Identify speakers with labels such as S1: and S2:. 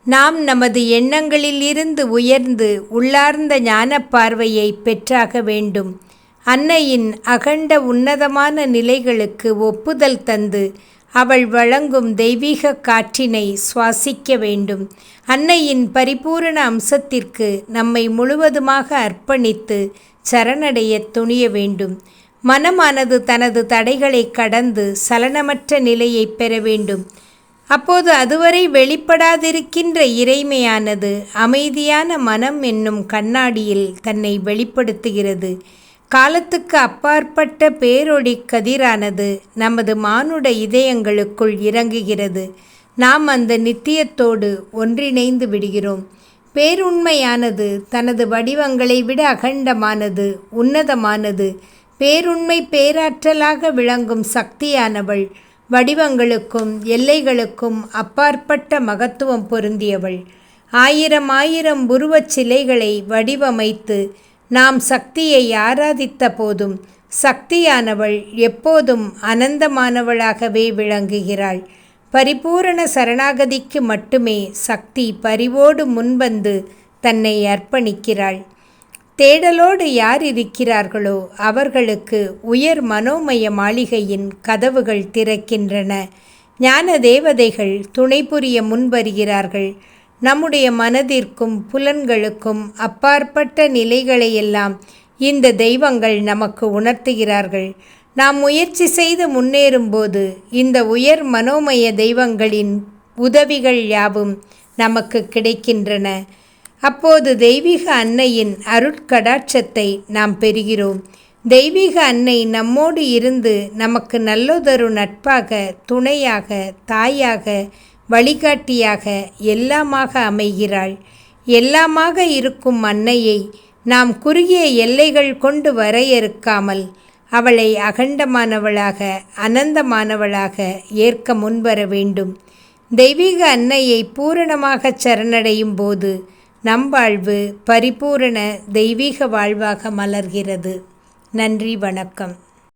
S1: நாம் நமது எண்ணங்களில் இருந்து உயர்ந்து உள்ளார்ந்த ஞானப் பார்வையை பெற்றாக வேண்டும். அன்னையின் அகண்ட உன்னதமான நிலைகளுக்கு ஒப்புதல் தந்து அவள் வழங்கும் தெய்வீக காற்றினை சுவாசிக்க வேண்டும். அன்னையின் பரிபூரண அம்சத்திற்கு நம்மை முழுவதுமாக அர்ப்பணித்து சரணடைய துணிய வேண்டும். மனமானது தனது தடைகளை கடந்து சலனமற்ற நிலையை பெற வேண்டும். அப்போது அதுவரை வெளிப்படாதிருக்கின்ற இறைமையானது அமைதியான மனம் என்னும் கண்ணாடியில் தன்னை வெளிப்படுத்துகிறது. காலத்துக்கு அப்பாற்பட்ட பேரொளி கதிரானது நமது மானுட இதயங்களுக்குள் இறங்குகிறது. நாம் அந்த நித்தியத்தோடு ஒன்றிணைந்து விடுகிறோம். பேருண்மையானது தனது வடிவங்களை விட அகண்டமானது, உன்னதமானது. பேருண்மை பேராற்றலாக விளங்கும் சக்தியானவள் வடிவங்களுக்கும் எல்லைகளுக்கும் அப்பாற்பட்ட மகத்துவம் பொருந்தியவள். ஆயிரம் ஆயிரம் உருவச் சிலைகளை வடிவமைத்து நாம் சக்தியை ஆராதித்த போதும் சக்தியானவள் எப்போதும் அனந்தமானவளாகவே விளங்குகிறாள். பரிபூரண சரணாகதிக்கு மட்டுமே சக்தி பரிவோடு முன்வந்து தன்னை அர்ப்பணிக்கிறாள். தேடலோடு யார் இருக்கிறார்களோ அவர்களுக்கு உயர் மனோமய மாளிகையின் கதவுகள் திறக்கின்றன. ஞான தேவதைகள் துணை புரிய முன்வருகிறார்கள். நம்முடைய மனதிற்கும் புலன்களுக்கும் அப்பாற்பட்ட நிலைகளையெல்லாம் இந்த தெய்வங்கள் நமக்கு உணர்த்துகிறார்கள். நாம் முயற்சி செய்து முன்னேறும்போது இந்த உயர் மனோமய தெய்வங்களின் உதவிகள் யாவும் நமக்கு கிடைக்கின்றன. அப்போது தெய்வீக அன்னையின் அருட்கடாட்சத்தை நாம் பெறுகிறோம். தெய்வீக அன்னை நம்மோடு இருந்து நமக்கு நல்லதொரு நட்பாக, துணையாக, தாயாக, வழிகாட்டியாக எல்லாமாக அமைகிறாள். எல்லாமாக இருக்கும் அன்னையை நாம் குறுகிய எல்லைகள் கொண்டு வரையறுக்காமல் அவளை அகண்டமானவளாக, அனந்தமானவளாக ஏற்க முன்வர வேண்டும். தெய்வீக அன்னையை பூரணமாக சரணடையும் போது நம் வாழ்வு பரிபூரண தெய்வீக வாழ்வாக மலர்கிறது. நன்றி, வணக்கம்.